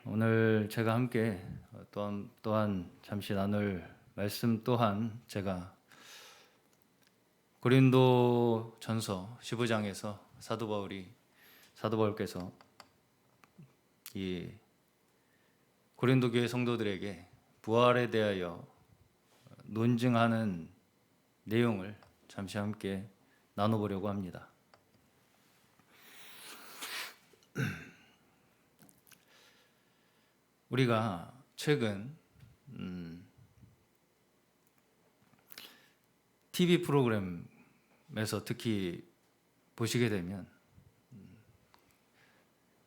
오늘 제가 함께 또한 잠시 나눌 말씀 또한 제가 고린도 전서 15장에서 사도 바울께서 이 고린도 교회 성도들에게 부활에 대하여 논증하는 내용을 잠시 함께 나눠보려고 합니다. 우리가 최근 TV 프로그램에서 특히 보시게 되면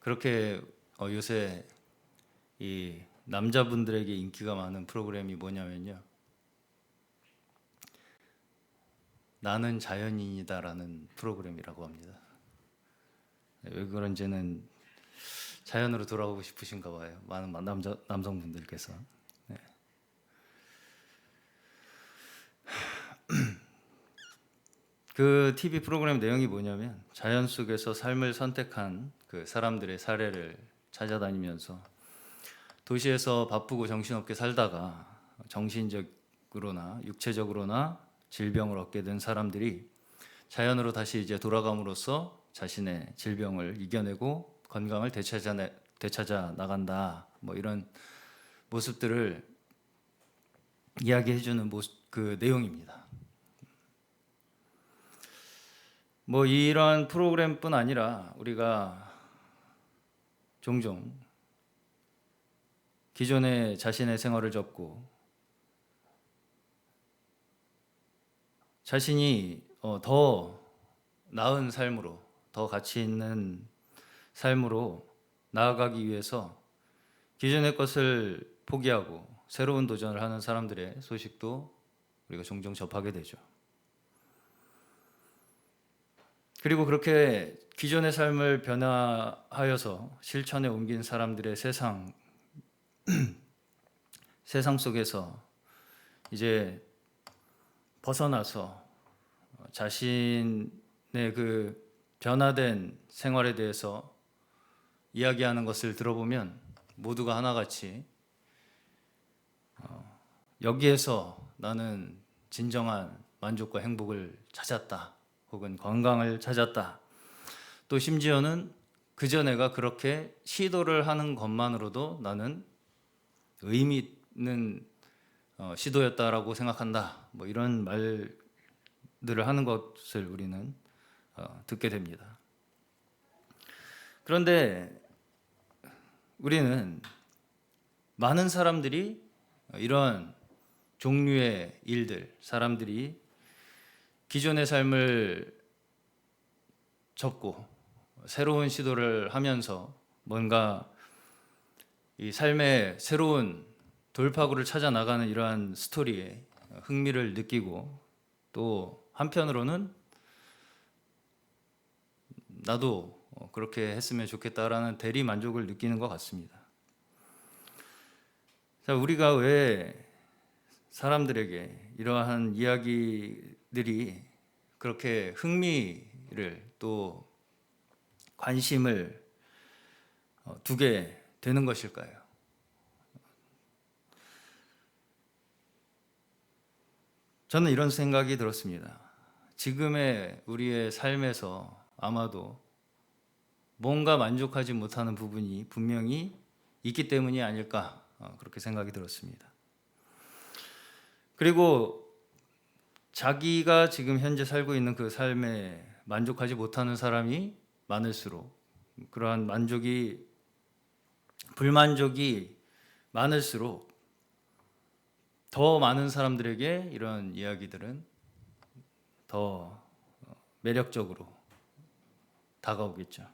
그렇게 요새 이 남자분들에게 인기가 많은 프로그램이 뭐냐면요, 나는 자연인이다라는 프로그램이라고 합니다. 왜 그런지는 자연으로 돌아오고 싶으신가 봐요. 많은 남성분들께서. 네. 그 TV 프로그램 내용이 뭐냐면 자연 속에서 삶을 선택한 그 사람들의 사례를 찾아다니면서 도시에서 바쁘고 정신없게 살다가 정신적으로나 육체적으로나 질병을 얻게 된 사람들이 자연으로 다시 이제 돌아감으로써 자신의 질병을 이겨내고 건강을 되찾아 나간다. 뭐 이런 모습들을 이야기해주는 그 내용입니다. 뭐 이런 프로그램뿐 아니라 우리가 종종 기존의 자신의 생활을 접고 자신이 더 나은 삶으로, 더 가치 있는 삶으로 나아가기 위해서 기존의 것을 포기하고 새로운 도전을 하는 사람들의 소식도 우리가 종종 접하게 되죠. 그리고 그렇게 기존의 삶을 변화하여서 실천에 옮긴 사람들의 세상 속에서 이제 벗어나서 자신의 그 변화된 생활에 대해서 이야기하는 것을 들어보면 모두가 하나같이 여기에서 나는 진정한 만족과 행복을 찾았다, 혹은 건강을 찾았다, 또 심지어는 그저 내가 그렇게 시도를 하는 것만으로도 나는 의미 있는 시도였다라고 생각한다, 뭐 이런 말들을 하는 것을 우리는 듣게 됩니다. 그런데 우리는 많은 사람들이 이런 종류의 일들, 사람들이 기존의 삶을 접고 새로운 시도를 하면서 뭔가 이 삶의 새로운 돌파구를 찾아 나가는 이러한 스토리에 흥미를 느끼고, 또 한편으로는 나도 그렇게 했으면 좋겠다라는 대리 만족을 느끼는 것 같습니다. 자, 우리가 왜 사람들에게 이러한 이야기들이 그렇게 흥미를, 또 관심을 두게 되는 것일까요? 저는 이런 생각이 들었습니다. 지금의 우리의 삶에서 아마도 뭔가 만족하지 못하는 부분이 분명히 있기 때문이 아닐까, 그렇게 생각이 들었습니다. 그리고 자기가 지금 현재 살고 있는 그 삶에 만족하지 못하는 사람이 많을수록, 그러한 불만족이 많을수록 더 많은 사람들에게 이런 이야기들은 더 매력적으로 다가오겠죠.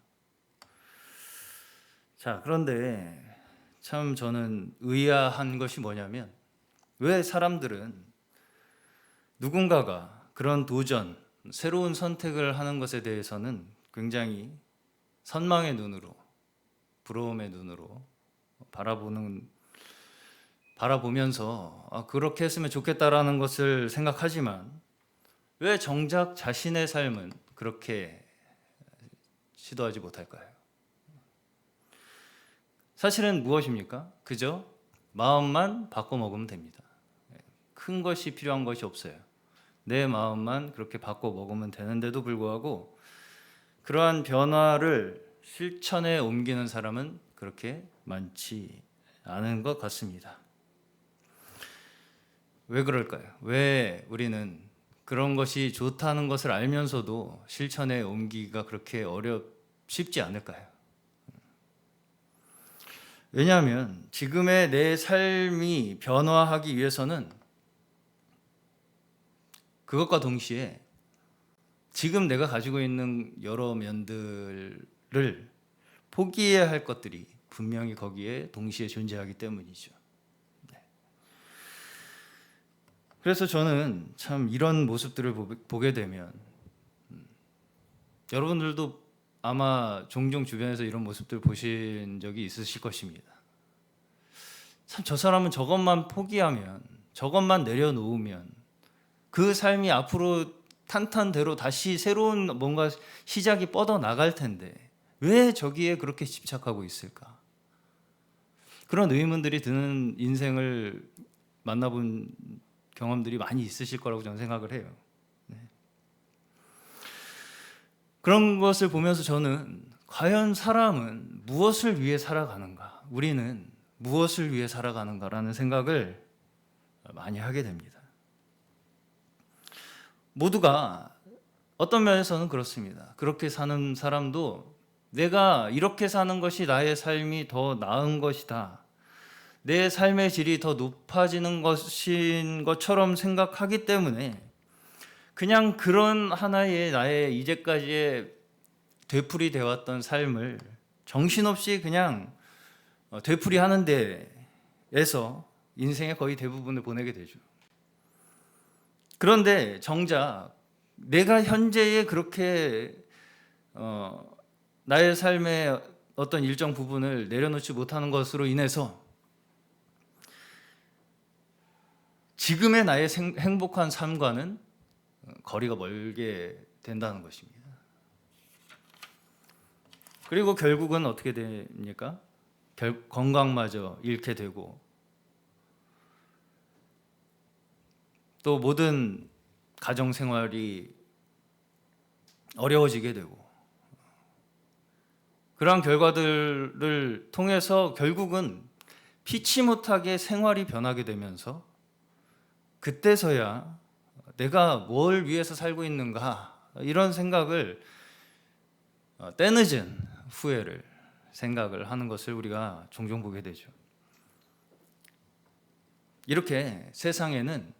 자, 그런데 참 저는 의아한 것이 뭐냐면, 왜 사람들은 누군가가 그런 도전, 새로운 선택을 하는 것에 대해서는 굉장히 선망의 눈으로, 부러움의 눈으로 바라보면서 그렇게 했으면 좋겠다라는 것을 생각하지만, 왜 정작 자신의 삶은 그렇게 시도하지 못할까요? 사실은 무엇입니까? 그저 마음만 바꿔 먹으면 됩니다. 큰 것이 필요한 것이 없어요. 내 마음만 그렇게 바꿔 먹으면 되는데도 불구하고 그러한 변화를 실천에 옮기는 사람은 그렇게 많지 않은 것 같습니다. 왜 그럴까요? 왜 우리는 그런 것이 좋다는 것을 알면서도 실천에 옮기기가 그렇게 쉽지 않을까요? 왜냐하면 지금의 내 삶이 변화하기 위해서는 그것과 동시에 지금 내가 가지고 있는 여러 면들을 포기해야 할 것들이 분명히 거기에 동시에 존재하기 때문이죠. 그래서 저는 참 이런 모습들을 보게 되면 여러분들도 아마 종종 주변에서 이런 모습들 보신 적이 있으실 것입니다. 참 저 사람은 저것만 포기하면, 저것만 내려놓으면 그 삶이 앞으로 탄탄대로 다시 새로운 뭔가 시작이 뻗어 나갈 텐데 왜 저기에 그렇게 집착하고 있을까? 그런 의문들이 드는 인생을 만나본 경험들이 많이 있으실 거라고 저는 생각을 해요. 그런 것을 보면서 저는 과연 사람은 무엇을 위해 살아가는가? 우리는 무엇을 위해 살아가는가라는 생각을 많이 하게 됩니다. 모두가 어떤 면에서는 그렇습니다. 그렇게 사는 사람도 내가 이렇게 사는 것이 나의 삶이 더 나은 것이다. 내 삶의 질이 더 높아지는 것인 것처럼 생각하기 때문에 그냥 그런 하나의 나의 이제까지의 되풀이 되었던 삶을 정신없이 그냥 되풀이하는 데에서 인생의 거의 대부분을 보내게 되죠. 그런데 정작 내가 현재에 그렇게 나의 삶의 어떤 일정 부분을 내려놓지 못하는 것으로 인해서 지금의 나의 행복한 삶과는 거리가 멀게 된다는 것입니다. 그리고 결국은 어떻게 됩니까? 건강마저 잃게 되고 또 모든 가정 생활이 어려워지게 되고 그러한 결과들을 통해서 결국은 피치 못하게 생활이 변하게 되면서 그때서야 내가 뭘 위해서 살고 있는가 이런 생각을 때늦은 후회를 생각을 하는 것을 우리가 종종 보게 되죠. 이렇게 세상에는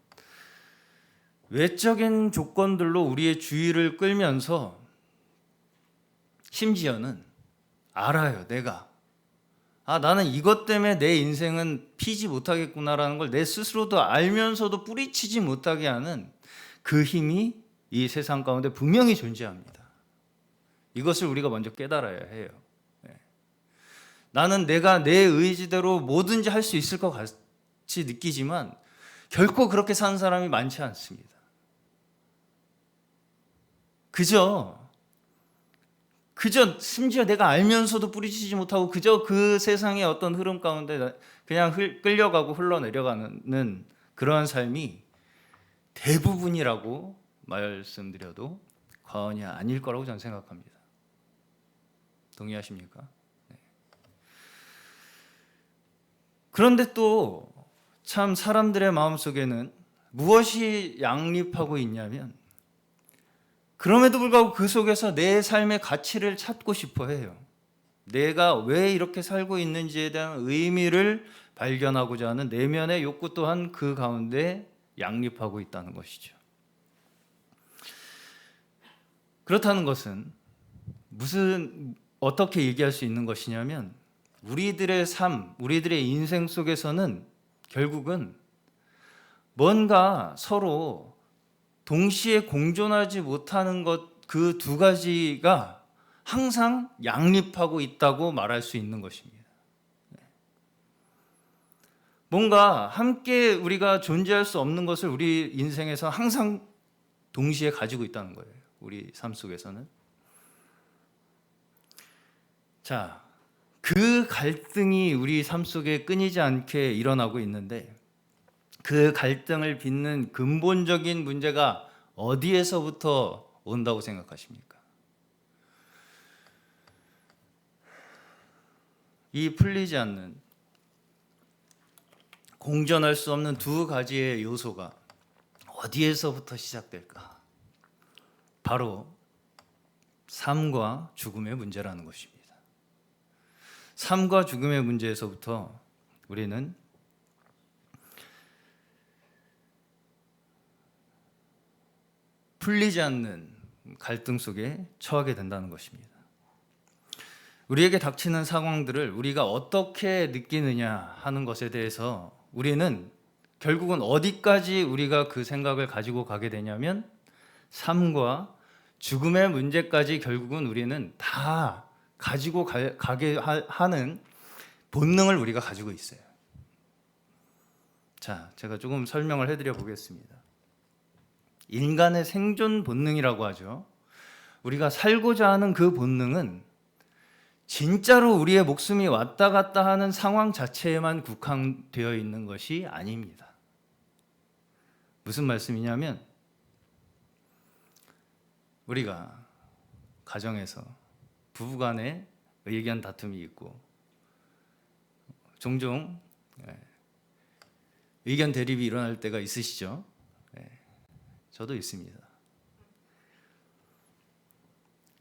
외적인 조건들로 우리의 주의를 끌면서 심지어는 알아요. 내가 나는 이것 때문에 내 인생은 피지 못하겠구나라는 걸 내 스스로도 알면서도 뿌리치지 못하게 하는 그 힘이 이 세상 가운데 분명히 존재합니다. 이것을 우리가 먼저 깨달아야 해요. 나는 내가 내 의지대로 뭐든지 할 수 있을 것 같이 느끼지만 결코 그렇게 사는 사람이 많지 않습니다. 그저 심지어 내가 알면서도 뿌리치지 못하고 그저 그 세상의 어떤 흐름 가운데 그냥 끌려가고 흘러내려가는 그러한 삶이 대부분이라고 말씀드려도 과언이 아닐 거라고 저는 생각합니다. 동의하십니까? 네. 그런데 또 참 사람들의 마음속에는 무엇이 양립하고 있냐면 그럼에도 불구하고 그 속에서 내 삶의 가치를 찾고 싶어 해요. 내가 왜 이렇게 살고 있는지에 대한 의미를 발견하고자 하는 내면의 욕구 또한 그 가운데 양립하고 있다는 것이죠. 그렇다는 것은 어떻게 얘기할 수 있는 것이냐면 우리들의 삶, 우리들의 인생 속에서는 결국은 뭔가 서로 동시에 공존하지 못하는 것 그 두 가지가 항상 양립하고 있다고 말할 수 있는 것입니다. 뭔가 함께 우리가 존재할 수 없는 것을 우리 인생에서 항상 동시에 가지고 있다는 거예요. 우리 삶 속에서는. 자, 그 갈등이 우리 삶 속에 끊이지 않게 일어나고 있는데, 그 갈등을 빚는 근본적인 문제가 어디에서부터 온다고 생각하십니까? 이 풀리지 않는, 공존할 수 없는 두 가지의 요소가 어디에서부터 시작될까? 바로 삶과 죽음의 문제라는 것입니다. 삶과 죽음의 문제에서부터 우리는 풀리지 않는 갈등 속에 처하게 된다는 것입니다. 우리에게 닥치는 상황들을 우리가 어떻게 느끼느냐 하는 것에 대해서 우리는 결국은 어디까지 우리가 그 생각을 가지고 가게 되냐면, 삶과 죽음의 문제까지 결국은 우리는 다 가지고 가게 하는 본능을 우리가 가지고 있어요. 자, 제가 조금 설명을 해드려 보겠습니다. 인간의 생존 본능이라고 하죠. 우리가 살고자 하는 그 본능은 진짜로 우리의 목숨이 왔다 갔다 하는 상황 자체에만 국한되어 있는 것이 아닙니다. 무슨 말씀이냐면, 우리가 가정에서 부부간에 의견 다툼이 있고 종종 의견 대립이 일어날 때가 있으시죠? 저도 있습니다.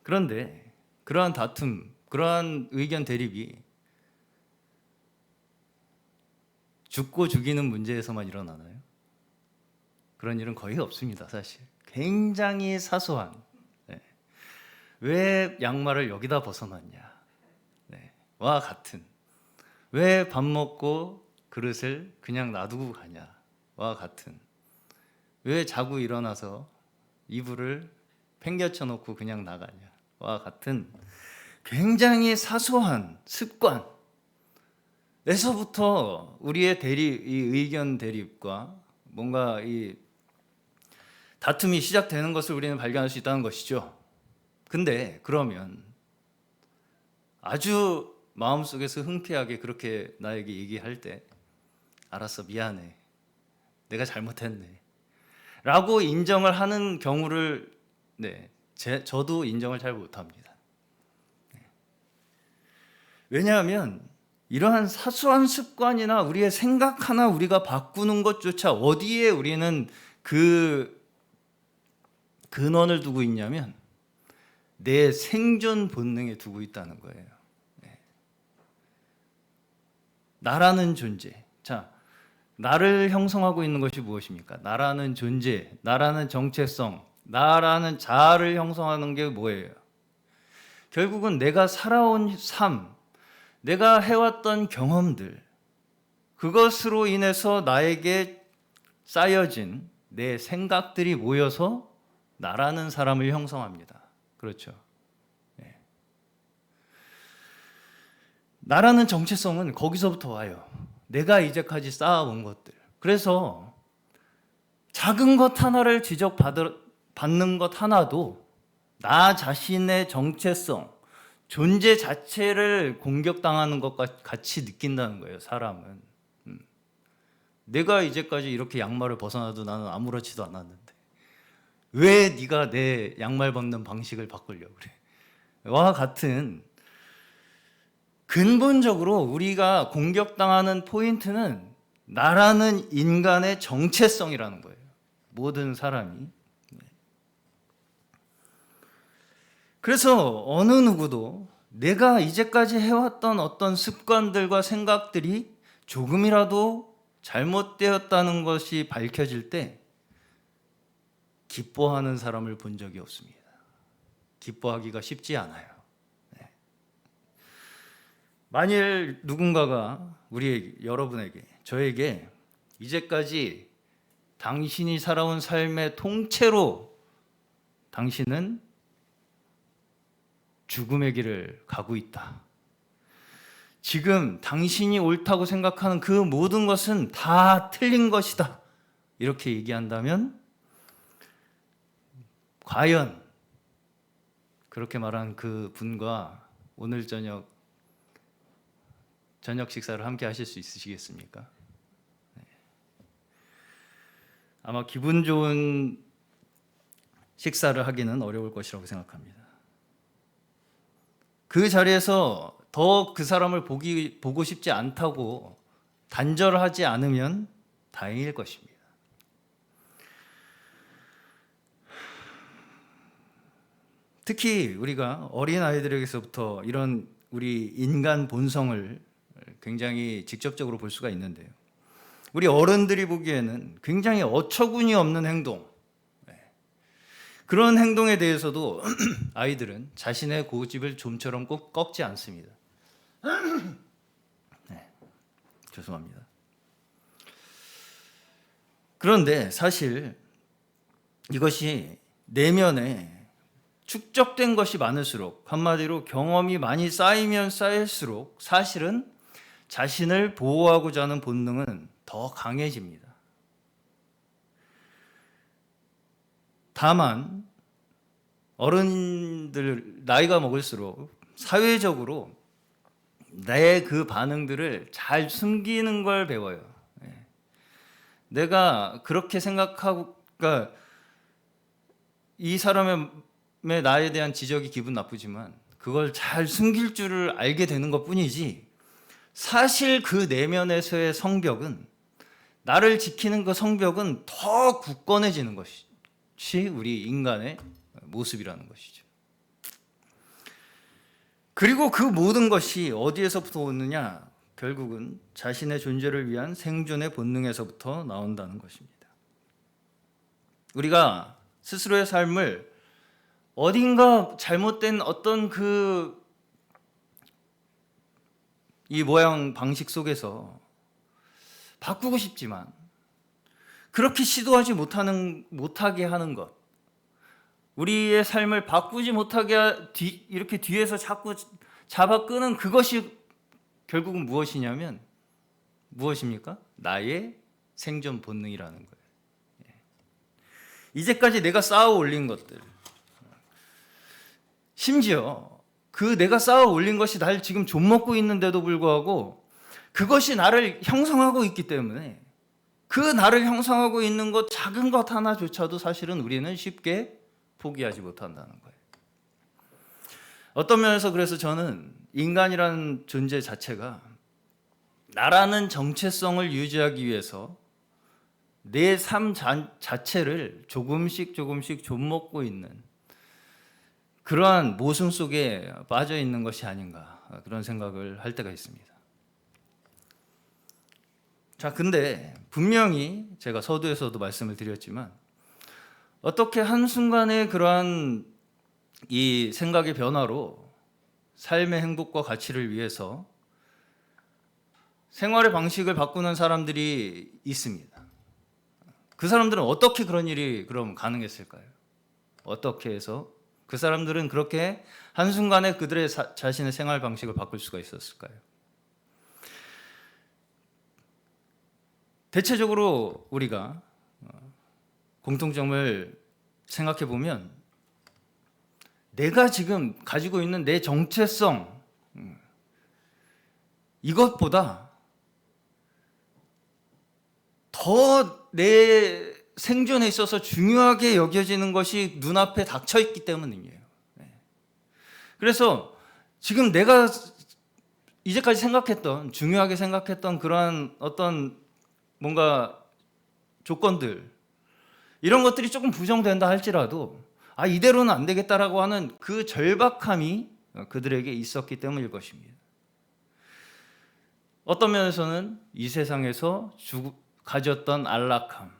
그런데 그러한 다툼, 그러한 의견 대립이 죽고 죽이는 문제에서만 일어나나요? 그런 일은 거의 없습니다, 사실. 굉장히 사소한, 왜 양말을 여기다 벗어놨냐, 와 같은, 왜 밥 먹고 그릇을 그냥 놔두고 가냐와 같은, 왜 자고 일어나서 이불을 팽개쳐 놓고 그냥 나가냐와 같은 굉장히 사소한 습관에서부터 우리의 이 의견 대립과 뭔가 이 다툼이 시작되는 것을 우리는 발견할 수 있다는 것이죠. 근데 그러면 아주 마음속에서 흔쾌하게 그렇게 나에게 얘기할 때, 알았어, 미안해, 내가 잘못했네 라고 인정을 하는 경우를 저도 인정을 잘 못합니다. 왜냐하면 이러한 사소한 습관이나 우리의 생각 하나 우리가 바꾸는 것조차 어디에 우리는 그 근원을 두고 있냐면 내 생존 본능에 두고 있다는 거예요. 나라는 존재. 자, 나를 형성하고 있는 것이 무엇입니까? 나라는 존재, 나라는 정체성, 나라는 자아를 형성하는 게 뭐예요? 결국은 내가 살아온 삶, 내가 해왔던 경험들, 그것으로 인해서 나에게 쌓여진 내 생각들이 모여서 나라는 사람을 형성합니다. 그렇죠? 나라는 정체성은 거기서부터 와요. 내가 이제까지 쌓아온 것들. 그래서 작은 것 하나를 지적받는 것 하나도 나 자신의 정체성, 존재 자체를 공격당하는 것과 같이 느낀다는 거예요, 사람은. 내가 이제까지 이렇게 양말을 벗어나도 나는 아무렇지도 않았는데 왜 네가 내 양말 벗는 방식을 바꾸려고 그래? 와 같은, 근본적으로 우리가 공격당하는 포인트는 나라는 인간의 정체성이라는 거예요. 모든 사람이. 그래서 어느 누구도 내가 이제까지 해왔던 어떤 습관들과 생각들이 조금이라도 잘못되었다는 것이 밝혀질 때 기뻐하는 사람을 본 적이 없습니다. 기뻐하기가 쉽지 않아요. 만일 누군가가 여러분에게, 저에게 이제까지 당신이 살아온 삶의 통째로 당신은 죽음의 길을 가고 있다, 지금 당신이 옳다고 생각하는 그 모든 것은 다 틀린 것이다, 이렇게 얘기한다면 과연 그렇게 말한 그 분과 오늘 저녁 저녁 식사를 함께 하실 수 있으시겠습니까? 아마 기분 좋은 식사를 하기는 어려울 것이라고 생각합니다. 그 자리에서 더 그 사람을 보고 싶지 않다고 단절하지 않으면 다행일 것입니다. 특히 우리가 어린 아이들에게서부터 이런 우리 인간 본성을 굉장히 직접적으로 볼 수가 있는데요. 우리 어른들이 보기에는 굉장히 어처구니 없는 행동, 그런 행동에 대해서도 아이들은 자신의 고집을 좀처럼 꼭 꺾지 않습니다. 네, 죄송합니다. 그런데 사실 이것이 내면에 축적된 것이 많을수록, 한마디로 경험이 많이 쌓이면 쌓일수록 사실은 자신을 보호하고자 하는 본능은 더 강해집니다. 다만 어른들 나이가 먹을수록 사회적으로 내 그 반응들을 잘 숨기는 걸 배워요. 내가 그렇게 생각하고, 그러니까 이 사람의 나에 대한 지적이 기분 나쁘지만 그걸 잘 숨길 줄을 알게 되는 것뿐이지, 사실 그 내면에서의 성벽은, 나를 지키는 그 성벽은 더 굳건해지는 것이 우리 인간의 모습이라는 것이죠. 그리고 그 모든 것이 어디에서부터 오느냐? 결국은 자신의 존재를 위한 생존의 본능에서부터 나온다는 것입니다. 우리가 스스로의 삶을 어딘가 잘못된 어떤 이 모양 방식 속에서 바꾸고 싶지만 그렇게 시도하지 못하게 하는 것, 우리의 삶을 바꾸지 못하게 이렇게 뒤에서 자꾸 잡아 끄는 그것이 결국은 무엇입니까? 나의 생존 본능이라는 거예요. 이제까지 내가 쌓아 올린 것들, 심지어 그 내가 쌓아 올린 것이 날 지금 좀먹고 있는데도 불구하고 그것이 나를 형성하고 있기 때문에 그 나를 형성하고 있는 것, 작은 것 하나조차도 사실은 우리는 쉽게 포기하지 못한다는 거예요. 어떤 면에서 그래서 저는 인간이라는 존재 자체가 나라는 정체성을 유지하기 위해서 내 삶 자체를 조금씩 좀먹고 있는 그러한 모순 속에 빠져 있는 것이 아닌가, 그런 생각을 할 때가 있습니다. 자, 근데 분명히 제가 서두에서도 말씀을 드렸지만 어떻게 한순간에 그러한 이 생각의 변화로 삶의 행복과 가치를 위해서 생활의 방식을 바꾸는 사람들이 있습니다. 그 사람들은 어떻게 그런 일이 그럼 가능했을까요? 어떻게 해서 그 사람들은 그렇게 한순간에 그들의 자신의 생활 방식을 바꿀 수가 있었을까요? 대체적으로 우리가 공통점을 생각해 보면 내가 지금 가지고 있는 내 정체성, 이것보다 더 내 생존에 있어서 중요하게 여겨지는 것이 눈앞에 닥쳐 있기 때문이에요. 그래서 지금 내가 이제까지 중요하게 생각했던 그러한 어떤 뭔가 조건들, 이런 것들이 조금 부정된다 할지라도 이대로는 안 되겠다라고 하는 그 절박함이 그들에게 있었기 때문일 것입니다. 어떤 면에서는 이 세상에서 가졌던 안락함,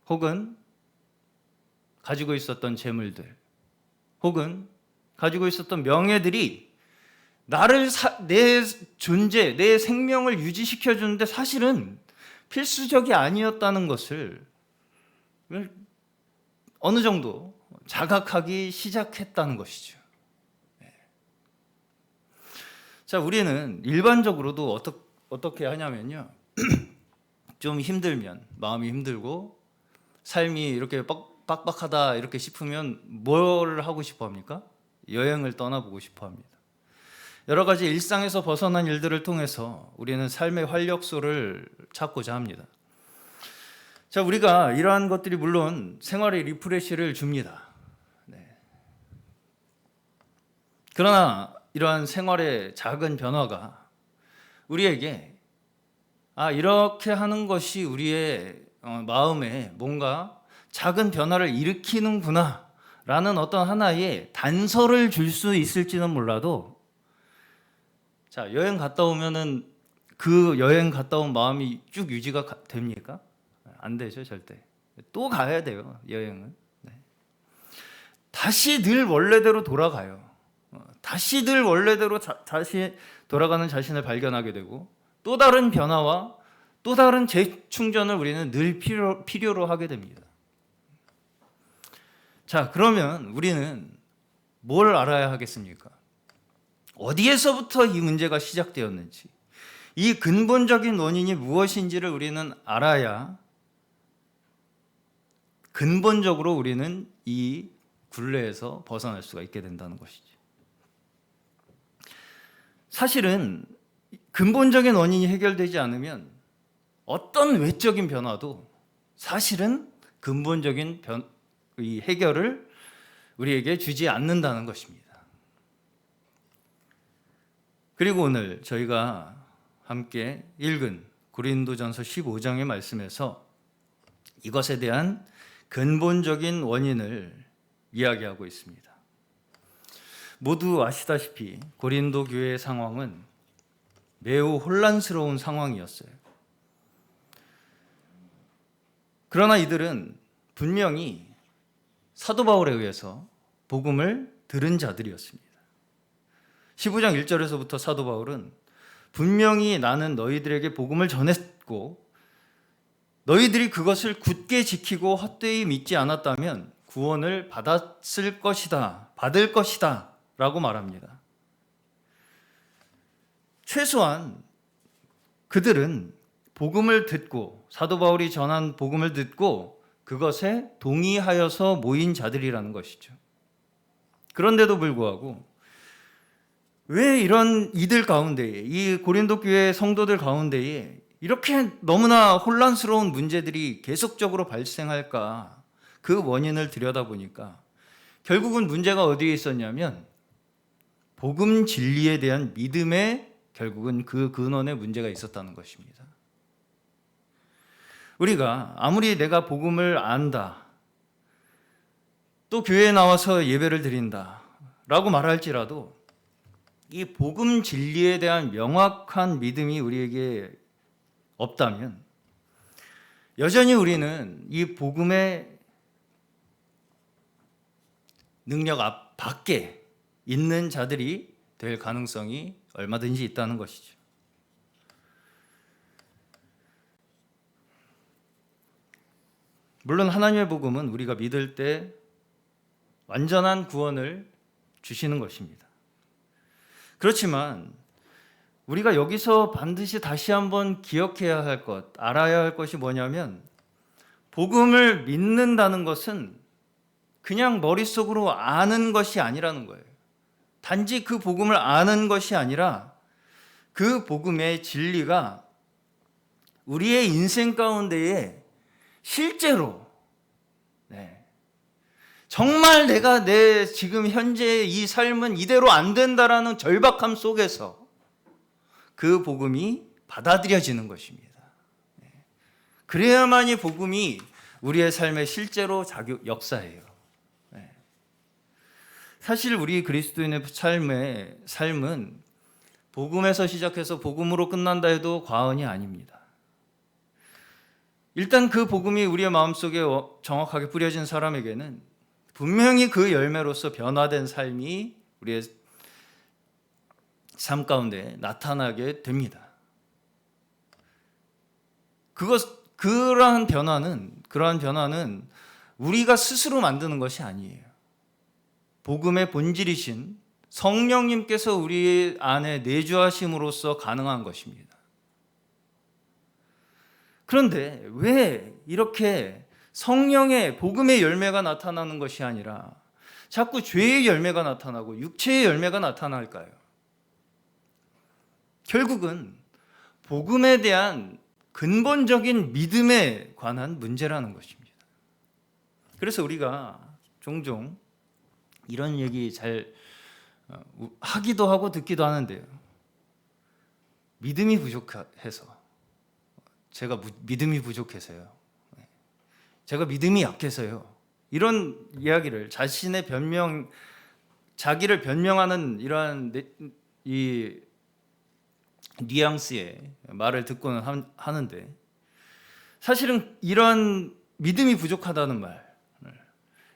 혹은 가지고 있었던 재물들, 혹은 가지고 있었던 명예들이 내 존재, 내 생명을 유지시켜 주는데 사실은 필수적이 아니었다는 것을 어느 정도 자각하기 시작했다는 것이죠. 자, 우리는 일반적으로도 어떻게 하냐면요. 좀 힘들면, 마음이 힘들고 삶이 이렇게 빡빡하다 이렇게 싶으면 뭘 하고 싶어 합니까? 여행을 떠나보고 싶어 합니다. 여러 가지 일상에서 벗어난 일들을 통해서 우리는 삶의 활력소를 찾고자 합니다. 자, 우리가 이러한 것들이 물론 생활의 리프레시를 줍니다. 네. 그러나 이러한 생활의 작은 변화가 우리에게 이렇게 하는 것이 우리의 마음에 뭔가 작은 변화를 일으키는구나 라는 어떤 하나의 단서를 줄 수 있을지는 몰라도, 자, 여행 갔다 오면은 그 여행 갔다 온 마음이 쭉 유지가 됩니까? 안 되죠, 절대. 또 가야 돼요, 여행은. 네. 다시 늘 원래대로 돌아가요. 다시 늘 원래대로 다시 돌아가는 자신을 발견하게 되고, 또 다른 변화와 또 다른 재충전을 우리는 늘 필요로 하게 됩니다. 자, 그러면 우리는 뭘 알아야 하겠습니까? 어디에서부터 이 문제가 시작되었는지, 이 근본적인 원인이 무엇인지를 우리는 알아야 근본적으로 우리는 이 굴레에서 벗어날 수가 있게 된다는 것이죠. 사실은 근본적인 원인이 해결되지 않으면 어떤 외적인 변화도 사실은 근본적인 이 해결을 우리에게 주지 않는다는 것입니다. 그리고 오늘 저희가 함께 읽은 고린도전서 15장의 말씀에서 이것에 대한 근본적인 원인을 이야기하고 있습니다. 모두 아시다시피 고린도 교회의 상황은 매우 혼란스러운 상황이었어요. 그러나 이들은 분명히 사도 바울에 의해서 복음을 들은 자들이었습니다. 15장 1절에서부터 사도 바울은 분명히 나는 너희들에게 복음을 전했고 너희들이 그것을 굳게 지키고 헛되이 믿지 않았다면 구원을 받을 것이다 라고 말합니다. 최소한 그들은 복음을 듣고, 사도 바울이 전한 복음을 듣고 그것에 동의하여서 모인 자들이라는 것이죠. 그런데도 불구하고 왜 이런 이들 가운데에, 이 고린도 교회 성도들 가운데에 이렇게 너무나 혼란스러운 문제들이 계속적으로 발생할까? 그 원인을 들여다보니까 결국은 문제가 어디에 있었냐면 복음 진리에 대한 믿음에 결국은 그 근원에 문제가 있었다는 것입니다. 우리가 아무리 내가 복음을 안다, 또 교회에 나와서 예배를 드린다 라고 말할지라도 이 복음 진리에 대한 명확한 믿음이 우리에게 없다면 여전히 우리는 이 복음의 능력 밖에 있는 자들이 될 가능성이 얼마든지 있다는 것이죠. 물론 하나님의 복음은 우리가 믿을 때 완전한 구원을 주시는 것입니다. 그렇지만 우리가 여기서 반드시 다시 한번 기억해야 할 것, 알아야 할 것이 뭐냐면 복음을 믿는다는 것은 그냥 머릿속으로 아는 것이 아니라는 거예요. 단지 그 복음을 아는 것이 아니라 그 복음의 진리가 우리의 인생 가운데에 실제로 정말 내가 내 지금 현재 이 삶은 이대로 안 된다라는 절박함 속에서 그 복음이 받아들여지는 것입니다. 그래야만이 복음이 우리의 삶에 실제로 역사해요. 사실 우리 그리스도인의 삶은 복음에서 시작해서 복음으로 끝난다 해도 과언이 아닙니다. 일단 그 복음이 우리의 마음속에 정확하게 뿌려진 사람에게는 분명히 그 열매로서 변화된 삶이 우리의 삶 가운데 나타나게 됩니다. 그러한 변화는 우리가 스스로 만드는 것이 아니에요. 복음의 본질이신 성령님께서 우리 안에 내주하심으로써 가능한 것입니다. 그런데 왜 이렇게 성령의 복음의 열매가 나타나는 것이 아니라 자꾸 죄의 열매가 나타나고 육체의 열매가 나타날까요? 결국은 복음에 대한 근본적인 믿음에 관한 문제라는 것입니다. 그래서 우리가 종종 이런 얘기 잘 하기도 하고 듣기도 하는데요. 믿음이 부족해서, 제가 믿음이 부족해서요, 제가 믿음이 약해서요, 이런 이야기를 자기를 변명하는 이러한 이 뉘앙스의 말을 듣고는 하는데, 사실은 이러한 믿음이 부족하다는 말,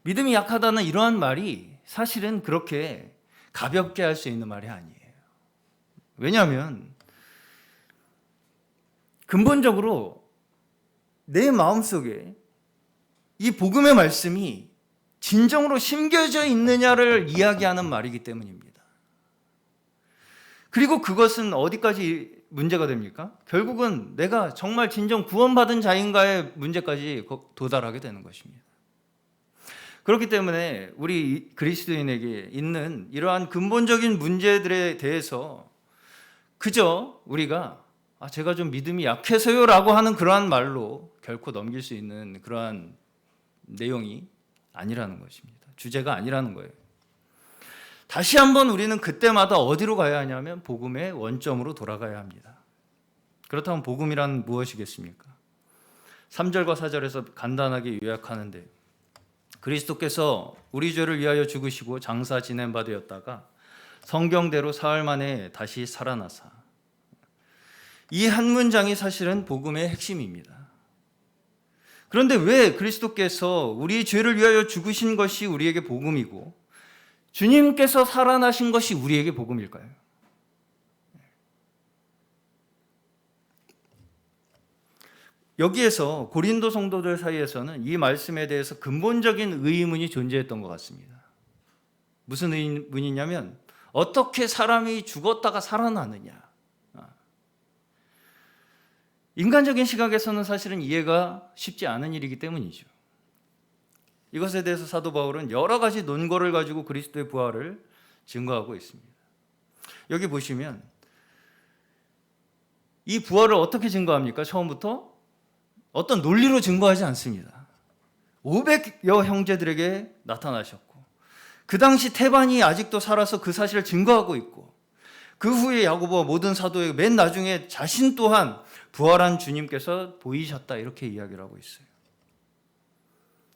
믿음이 약하다는 이러한 말이 사실은 그렇게 가볍게 할 수 있는 말이 아니에요. 왜냐하면 근본적으로 내 마음속에 이 복음의 말씀이 진정으로 심겨져 있느냐를 이야기하는 말이기 때문입니다. 그리고 그것은 어디까지 문제가 됩니까? 결국은 내가 정말 진정 구원받은 자인가의 문제까지 도달하게 되는 것입니다. 그렇기 때문에 우리 그리스도인에게 있는 이러한 근본적인 문제들에 대해서 그저 우리가 제가 좀 믿음이 약해서요 라고 하는 그러한 말로 결코 넘길 수 있는 그러한 내용이 아니라는 것입니다. 주제가 아니라는 거예요. 다시 한번 우리는 그때마다 어디로 가야 하냐면 복음의 원점으로 돌아가야 합니다. 그렇다면 복음이란 무엇이겠습니까? 3절과 4절에서 간단하게 요약하는데, 그리스도께서 우리 죄를 위하여 죽으시고 장사 지낸 바 되었다가 성경대로 사흘 만에 다시 살아나사. 이 한 문장이 사실은 복음의 핵심입니다. 그런데 왜 그리스도께서 우리 죄를 위하여 죽으신 것이 우리에게 복음이고 주님께서 살아나신 것이 우리에게 복음일까요? 여기에서 고린도 성도들 사이에서는 이 말씀에 대해서 근본적인 의문이 존재했던 것 같습니다. 무슨 의문이냐면 어떻게 사람이 죽었다가 살아나느냐. 인간적인 시각에서는 사실은 이해가 쉽지 않은 일이기 때문이죠. 이것에 대해서 사도 바울은 여러 가지 논거를 가지고 그리스도의 부활을 증거하고 있습니다. 여기 보시면 이 부활을 어떻게 증거합니까? 처음부터 어떤 논리로 증거하지 않습니다. 500여 형제들에게 나타나셨고 그 당시 태반이 아직도 살아서 그 사실을 증거하고 있고 그 후에 야고보와 모든 사도에게 맨 나중에 자신 또한 부활한 주님께서 보이셨다 이렇게 이야기를 하고 있어요.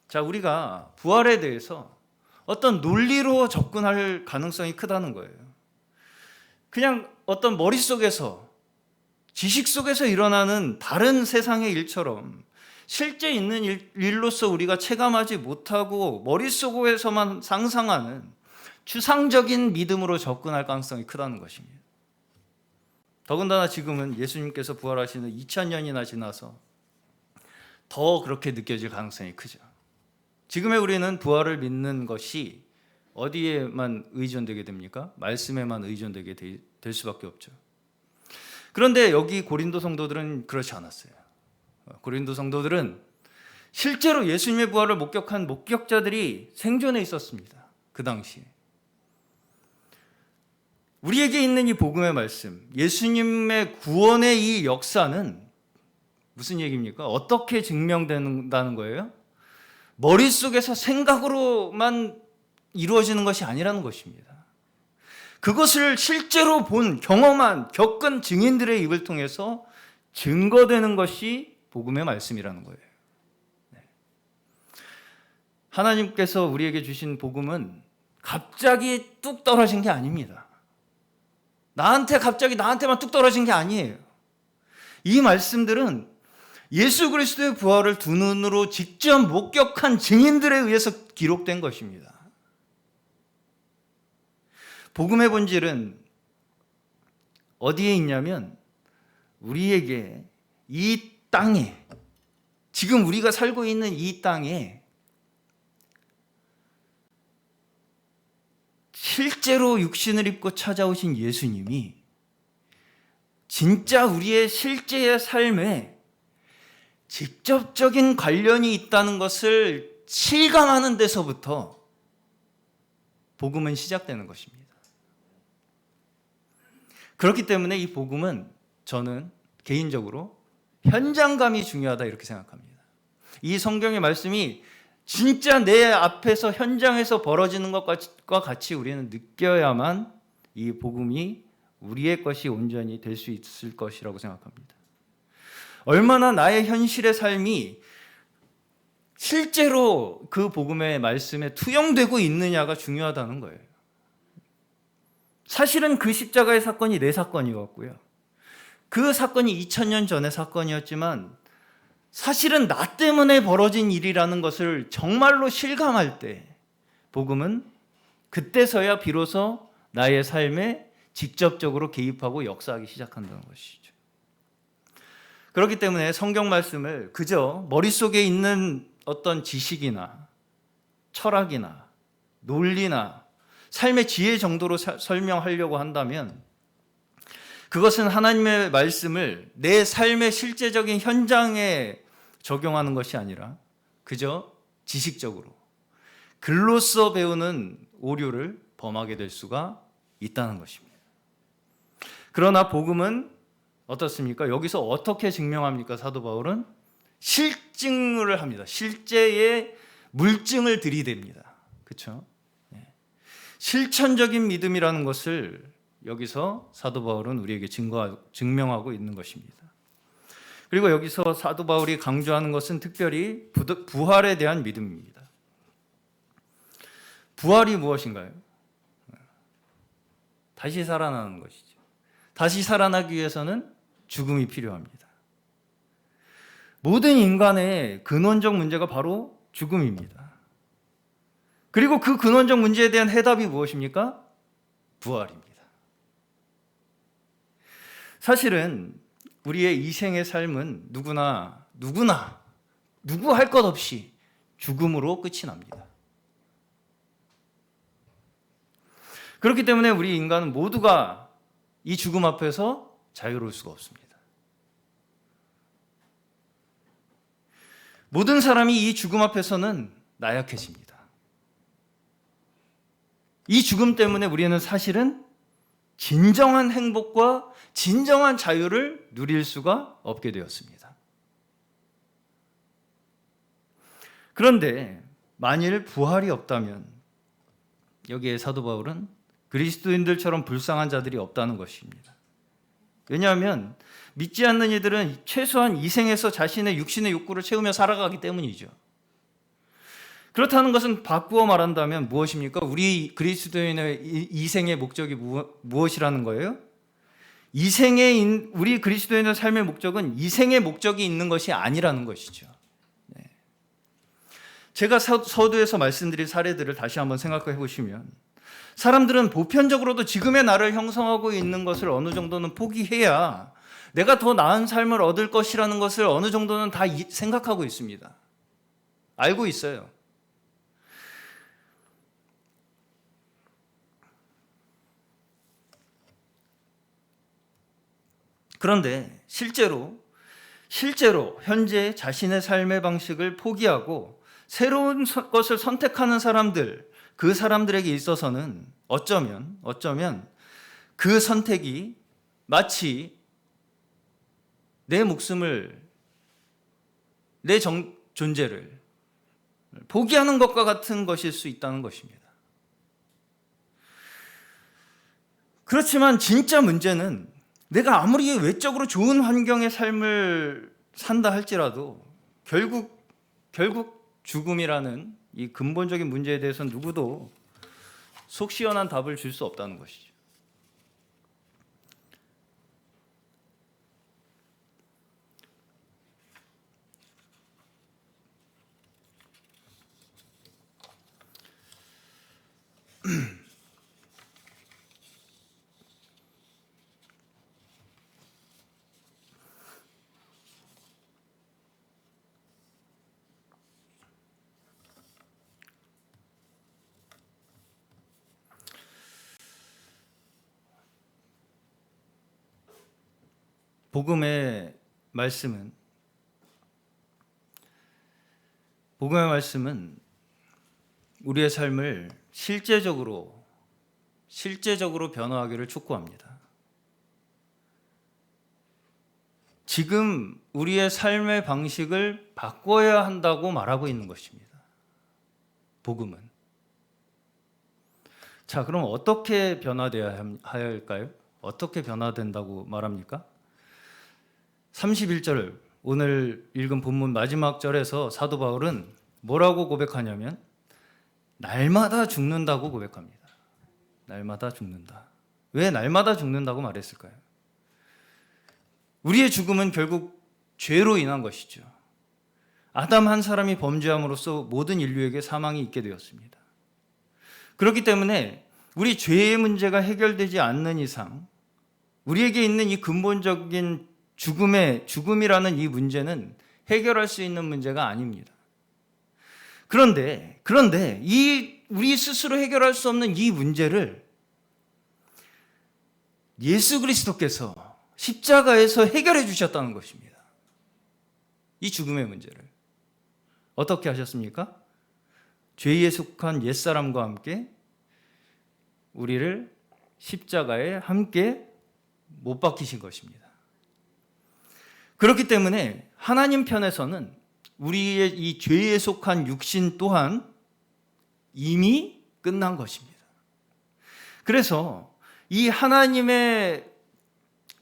자, 우리가 부활에 대해서 어떤 논리로 접근할 가능성이 크다는 거예요. 그냥 어떤 머릿속에서 지식 속에서 일어나는 다른 세상의 일처럼 실제 있는 일로서 우리가 체감하지 못하고 머릿속에서만 상상하는 추상적인 믿음으로 접근할 가능성이 크다는 것입니다. 더군다나 지금은 예수님께서 부활하시는 2000년이나 지나서 더 그렇게 느껴질 가능성이 크죠. 지금의 우리는 부활을 믿는 것이 어디에만 의존되게 됩니까? 말씀에만 의존되게 될 수밖에 없죠. 그런데 여기 고린도 성도들은 그렇지 않았어요. 고린도 성도들은 실제로 예수님의 부활을 목격한 목격자들이 생존해 있었습니다. 그 당시에. 우리에게 있는 이 복음의 말씀, 예수님의 구원의 이 역사는 무슨 얘기입니까? 어떻게 증명된다는 거예요? 머릿속에서 생각으로만 이루어지는 것이 아니라는 것입니다. 그것을 실제로 본, 경험한, 겪은 증인들의 입을 통해서 증거되는 것이 복음의 말씀이라는 거예요. 하나님께서 우리에게 주신 복음은 갑자기 뚝 떨어진 게 아닙니다. 갑자기 나한테만 뚝 떨어진 게 아니에요. 이 말씀들은 예수 그리스도의 부활을 두 눈으로 직접 목격한 증인들에 의해서 기록된 것입니다. 복음의 본질은 어디에 있냐면 우리에게 이 땅에, 지금 우리가 살고 있는 이 땅에 실제로 육신을 입고 찾아오신 예수님이 진짜 우리의 실제의 삶에 직접적인 관련이 있다는 것을 실감하는 데서부터 복음은 시작되는 것입니다. 그렇기 때문에 이 복음은 저는 개인적으로 현장감이 중요하다 이렇게 생각합니다. 이 성경의 말씀이 진짜 내 앞에서 현장에서 벌어지는 것과 같이 우리는 느껴야만 이 복음이 우리의 것이 온전히 될 수 있을 것이라고 생각합니다. 얼마나 나의 현실의 삶이 실제로 그 복음의 말씀에 투영되고 있느냐가 중요하다는 거예요. 사실은 그 십자가의 사건이 내 사건이었고요. 그 사건이 2000년 전의 사건이었지만 사실은 나 때문에 벌어진 일이라는 것을 정말로 실감할 때 복음은 그때서야 비로소 나의 삶에 직접적으로 개입하고 역사하기 시작한다는 것이죠. 그렇기 때문에 성경 말씀을 그저 머릿속에 있는 어떤 지식이나 철학이나 논리나 삶의 지혜 정도로 설명하려고 한다면 그것은 하나님의 말씀을 내 삶의 실제적인 현장에 적용하는 것이 아니라 그저 지식적으로 글로써 배우는 오류를 범하게 될 수가 있다는 것입니다. 그러나 복음은 어떻습니까? 여기서 어떻게 증명합니까? 사도 바울은 실증을 합니다. 실제의 물증을 들이댑니다. 그렇죠? 실천적인 믿음이라는 것을 여기서 사도 바울은 우리에게 증명하고 있는 것입니다. 그리고 여기서 사도 바울이 강조하는 것은 특별히 부활에 대한 믿음입니다. 부활이 무엇인가요? 다시 살아나는 것이죠. 다시 살아나기 위해서는 죽음이 필요합니다. 모든 인간의 근원적 문제가 바로 죽음입니다. 그리고 그 근원적 문제에 대한 해답이 무엇입니까? 부활입니다. 사실은 우리의 이 생의 삶은 누구나 누구 할 것 없이 죽음으로 끝이 납니다. 그렇기 때문에 우리 인간은 모두가 이 죽음 앞에서 자유로울 수가 없습니다. 모든 사람이 이 죽음 앞에서는 나약해집니다. 이 죽음 때문에 우리는 사실은 진정한 행복과 진정한 자유를 누릴 수가 없게 되었습니다. 그런데 만일 부활이 없다면 여기에 사도 바울은 그리스도인들처럼 불쌍한 자들이 없다는 것입니다. 왜냐하면 믿지 않는 이들은 최소한 이 생에서 자신의 육신의 욕구를 채우며 살아가기 때문이죠. 그렇다는 것은 바꾸어 말한다면 무엇입니까? 우리 그리스도인의 이 생의 목적이 무엇이라는 거예요? 우리 그리스도인의 삶의 목적은 이 생의 목적이 있는 것이 아니라는 것이죠. 제가 서두에서 말씀드린 사례들을 다시 한번 생각해 보시면 사람들은 보편적으로도 지금의 나를 형성하고 있는 것을 어느 정도는 포기해야 내가 더 나은 삶을 얻을 것이라는 것을 어느 정도는 다 생각하고 있습니다. 알고 있어요. 그런데 실제로 현재 자신의 삶의 방식을 포기하고 새로운 것을 선택하는 사람들, 그 사람들에게 있어서는 어쩌면 그 선택이 마치 내 목숨을, 내 존재를 포기하는 것과 같은 것일 수 있다는 것입니다. 그렇지만 진짜 문제는 내가 아무리 외적으로 좋은 환경의 삶을 산다 할지라도 결국 죽음이라는 이 근본적인 문제에 대해서는 누구도 속 시원한 답을 줄 수 없다는 것이죠. 복음의 말씀은 우리의 삶을 실제적으로 변화하기를 촉구합니다. 지금 우리의 삶의 방식을 바꿔야 한다고 말하고 있는 것입니다. 복음은. 자, 그럼 어떻게 변화되어야 할까요? 어떻게 변화된다고 말합니까? 31절, 오늘 읽은 본문 마지막 절에서 사도 바울은 뭐라고 고백하냐면 날마다 죽는다고 고백합니다. 날마다 죽는다. 왜 날마다 죽는다고 말했을까요? 우리의 죽음은 결국 죄로 인한 것이죠. 아담 한 사람이 범죄함으로써 모든 인류에게 사망이 있게 되었습니다. 그렇기 때문에 우리 죄의 문제가 해결되지 않는 이상 우리에게 있는 이 근본적인 죽음이라는 이 문제는 해결할 수 있는 문제가 아닙니다. 그런데 우리 스스로 해결할 수 없는 이 문제를 예수 그리스도께서 십자가에서 해결해 주셨다는 것입니다. 이 죽음의 문제를. 어떻게 하셨습니까? 죄에 속한 옛사람과 함께 우리를 십자가에 함께 못 박히신 것입니다. 그렇기 때문에 하나님 편에서는 우리의 이 죄에 속한 육신 또한 이미 끝난 것입니다. 그래서 이 하나님의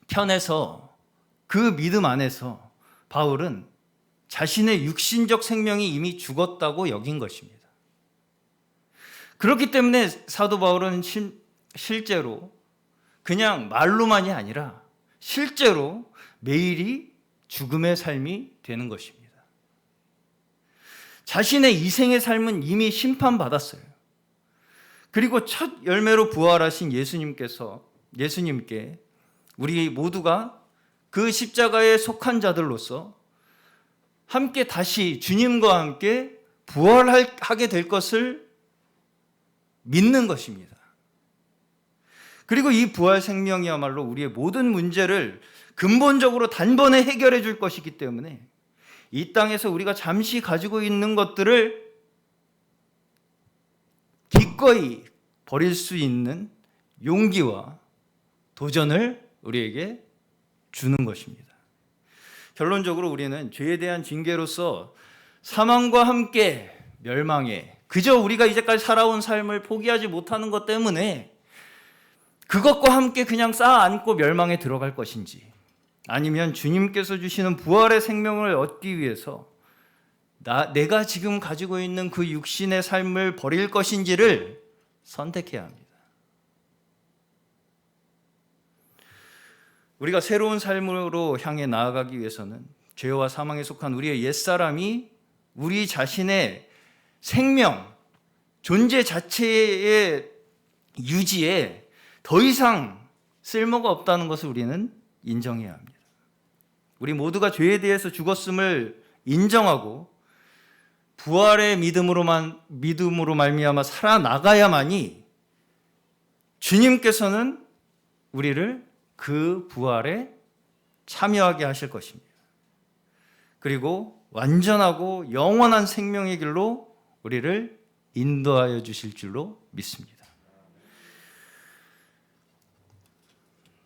편에서 그 믿음 안에서 바울은 자신의 육신적 생명이 이미 죽었다고 여긴 것입니다. 그렇기 때문에 사도 바울은 실제로 그냥 말로만이 아니라 실제로 매일이 죽음의 삶이 되는 것입니다. 자신의 이생의 삶은 이미 심판받았어요. 그리고 첫 열매로 부활하신 예수님께 우리 모두가 그 십자가에 속한 자들로서 함께 다시 주님과 함께 부활하게 될 것을 믿는 것입니다. 그리고 이 부활 생명이야말로 우리의 모든 문제를 근본적으로 단번에 해결해 줄 것이기 때문에 이 땅에서 우리가 잠시 가지고 있는 것들을 기꺼이 버릴 수 있는 용기와 도전을 우리에게 주는 것입니다. 결론적으로 우리는 죄에 대한 징계로서 사망과 함께 멸망에 그저 우리가 이제까지 살아온 삶을 포기하지 못하는 것 때문에 그것과 함께 그냥 쌓아안고 멸망에 들어갈 것인지 아니면 주님께서 주시는 부활의 생명을 얻기 위해서 내가 지금 가지고 있는 그 육신의 삶을 버릴 것인지를 선택해야 합니다. 우리가 새로운 삶으로 향해 나아가기 위해서는 죄와 사망에 속한 우리의 옛사람이 우리 자신의 생명, 존재 자체의 유지에 더 이상 쓸모가 없다는 것을 우리는 인정해야 합니다. 우리 모두가 죄에 대해서 죽었음을 인정하고 부활의 믿음으로 말미암아 살아나가야만이 주님께서는 우리를 그 부활에 참여하게 하실 것입니다. 그리고 완전하고 영원한 생명의 길로 우리를 인도하여 주실 줄로 믿습니다.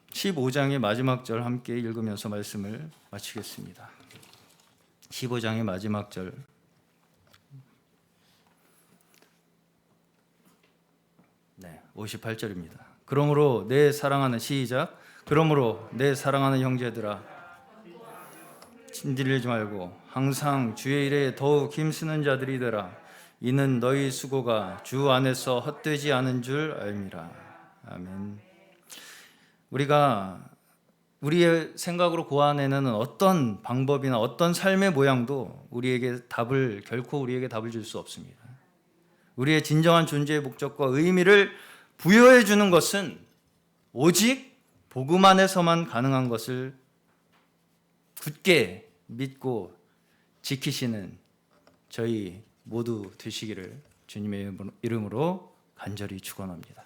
15장의 마지막 절 함께 읽으면서 말씀을 마치겠습니다. 15장의 마지막 절. 네, 58절입니다. 그러므로 내 사랑하는 형제들아 진들리지 말고 항상 주의 일에 더욱 힘쓰는 자들이 되라. 이는 너희 수고가 주 안에서 헛되지 않은 줄 알미라. 아멘. 우리가 우리의 생각으로 고안해내는 어떤 방법이나 어떤 삶의 모양도 결코 우리에게 답을 줄 수 없습니다. 우리의 진정한 존재의 목적과 의미를 부여해 주는 것은 오직 복음 안에서만 가능한 것을 굳게 믿고 지키시는 저희 모두 되시기를 주님의 이름으로 간절히 축원합니다.